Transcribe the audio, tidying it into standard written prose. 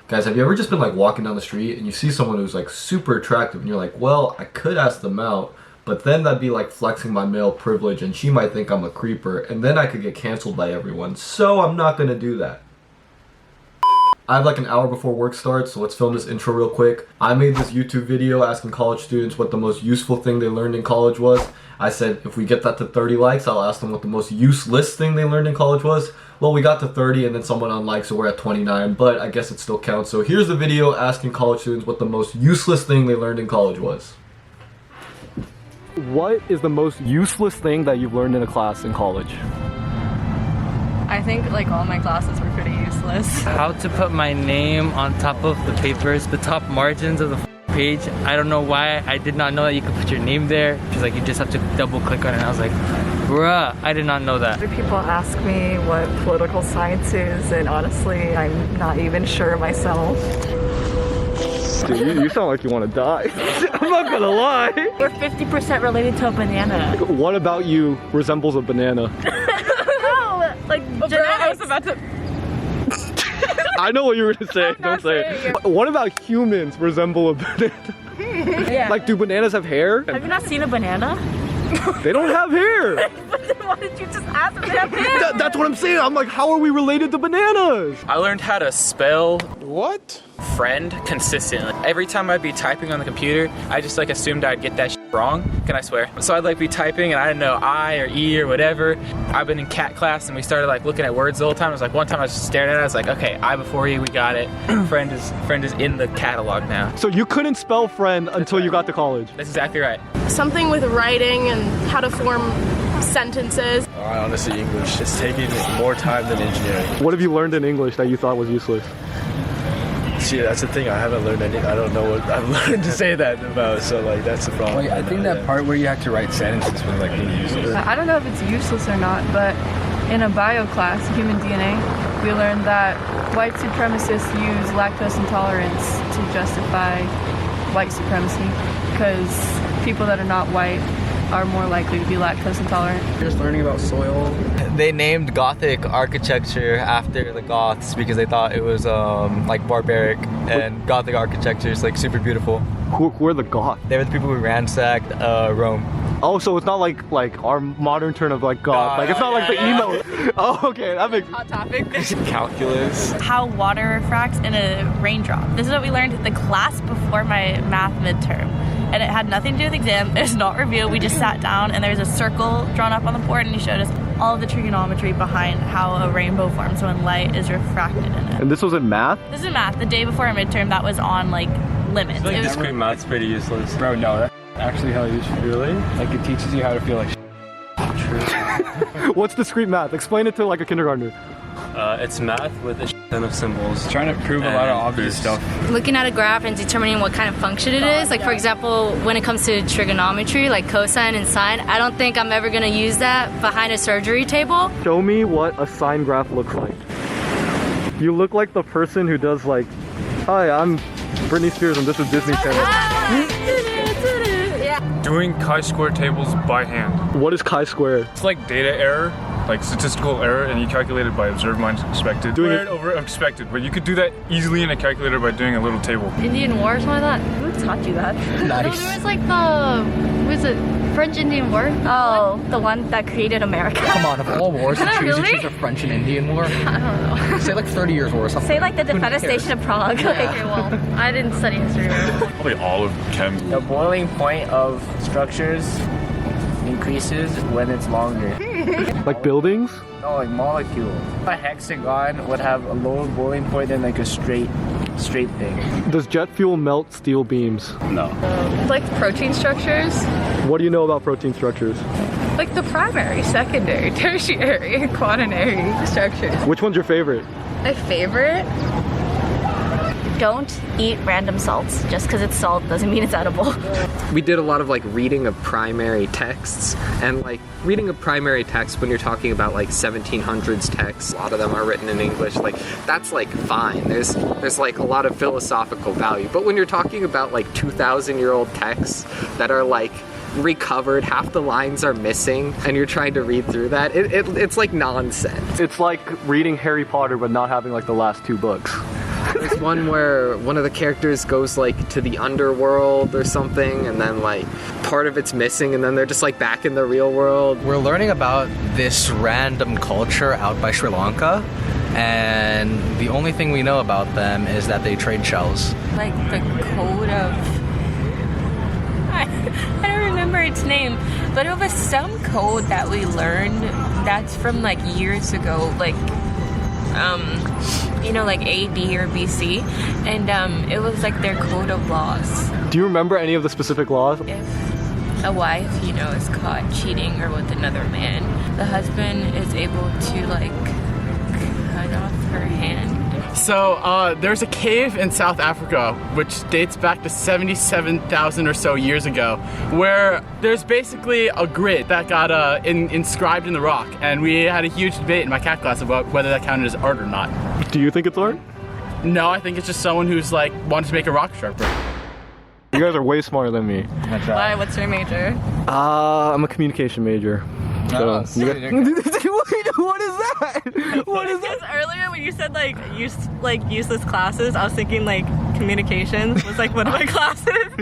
Guys, have you ever just been like walking down the street and you see someone who's like super attractive and you're like, well, I could ask them out, but then that'd be like flexing my male privilege and she might think I'm a creeper and then I could get canceled by everyone, so I'm not gonna do that. I have like an hour before work starts, so let's film this intro real quick. I made this YouTube video asking college students what the most useful thing they learned in college was. I said if we get that to 30 likes, I'll ask them what the most useless thing they learned in college was. Well, we got to 30 and then someone unliked, so we're at 29, but I guess it still counts. So here's the video asking college students what the most useless thing they learned in college was. What is the most useless thing that you've learned in a class in college? I think like all my classes were pretty useless. How to put my name on top of the papers, the top margins of the page. I don't know why I did not know that you could put your name there. She's like, you just have to double click on it. And I was like, bruh, I did not know that. People ask me what political science is, and honestly, I'm not even sure myself. Dude, you sound like you want to die. I'm not gonna lie. We're 50% related to a banana. What about you resembles a banana? Like, I was about to... I know what you were gonna say, don't say it. What about humans resemble a banana? Yeah. Like, do bananas have hair? Have you not seen a banana? They don't have hair. But then why did you just ask if they have hair? That's what I'm saying. I'm like, how are we related to bananas? I learned how to spell What? friend consistently. Every time I'd be typing on the computer, I just like assumed I'd get that shit wrong. Can I swear? So I'd like be typing and I didn't know I or E or whatever. I've been in cat class and we started like looking at words the whole time. It was like one time I was just staring at it. I was like, okay, I before E, we got it. friend is in the catalog now. So you couldn't spell friend until you got to college? That's exactly right. Something with writing and how to form sentences. Honestly, English. It's taking more time than engineering. What have you learned in English that you thought was useless? See, that's the thing. I haven't learned any. I don't know what I've learned to say that about. So like, that's the problem. Well, I think that part where you have to write sentences was like really useless. I don't know if it's useless or not, but in a bio class, human DNA, we learned that white supremacists use lactose intolerance to justify white supremacy because people that are not white are more likely to be lactose intolerant. Just learning about soil. They named Gothic architecture after the Goths because they thought it was like barbaric, and Gothic architecture is like super beautiful. Who are the Goths? They were the people who ransacked Rome. Oh, so it's not like our modern turn of like God. Like it's not like the emo. Oh, okay, that makes Hot topic. Calculus. How water refracts in a raindrop. This is what we learned in the class before my math midterm. And it had nothing to do with the exam. It's not review. We just sat down and there's a circle drawn up on the board and he showed us all of the trigonometry behind how a rainbow forms when light is refracted in it. And this was in math? This is math. The day before our midterm, that was on like limits. Like It was discrete math's pretty useless. Bro, no, that's actually how you should really. Like it teaches you how to feel like What's discrete math? Explain it to like a kindergartner. It's math with a ton of symbols. trying to prove a lot of obvious stuff. Looking at a graph and determining what kind of function it is. Like for example, when it comes to trigonometry, like cosine and sine, I don't think I'm ever gonna use that behind a surgery table. Show me what a sine graph looks like. You look like the person who does like, hi, I'm Britney Spears and this is Disney Channel. Doing chi-square tables by hand. What is chi-square? It's like data error, like statistical error, and you calculate it by observed minus expected. Doing Squared over expected, but you could do that easily in a calculator by doing a little table. Indian War or something like that. Who taught you that? Nice. There was like the, what is it, French Indian War? Oh, the one that created America. Come on, of all wars to choose, Really? you choose the French and Indian War. I don't know. Say like 30 years war or something. Say like the Who cares? defenestration of Prague. Yeah. Okay, well, I didn't study history. Probably all of chem. The boiling point of structures increases when it's longer. Like buildings? No, like molecules. A hexagon would have a lower boiling point than like a straight thing. Does jet fuel melt steel beams? Like protein structures, What do you know about protein structures? like the primary, secondary, tertiary, and quaternary structures. Which one's your favorite? My favorite? Don't eat random salts. Just because it's salt doesn't mean it's edible. We did a lot of like reading of primary texts, and like reading a primary text when you're talking about like 1700s texts, a lot of them are written in English, like that's like fine. There's like a lot of philosophical value. But when you're talking about like 2,000-year-old texts that are like recovered, half the lines are missing, and you're trying to read through that, it's like nonsense. It's like reading Harry Potter but not having like the last two books. There's one where one of the characters goes like to the underworld or something, and then like part of it's missing, and then they're just like back in the real world. We're learning about this random culture out by Sri Lanka, and the only thing we know about them is that they trade shells. Like the code of... I don't remember its name, but it was some code that we learned that's from like years ago, like you know, like AD or BC, and it was like their code of laws. Do you remember any of the specific laws? If a wife, you know, is caught cheating or with another man, the husband is able to like cut off her hand. So there's a cave in South Africa which dates back to 77,000 or so years ago, where there's basically a grid that got inscribed in the rock, and we had a huge debate in my cat class about whether that counted as art or not. Do you think it's art? No, I think it's just someone who's like wanted to make a rock sharper. You guys are way smarter than me. Why? What's your major? I'm a communication major. So, Wait, what is that? What is that? Earlier when you said like useless classes, I was thinking like communications was like one of my classes.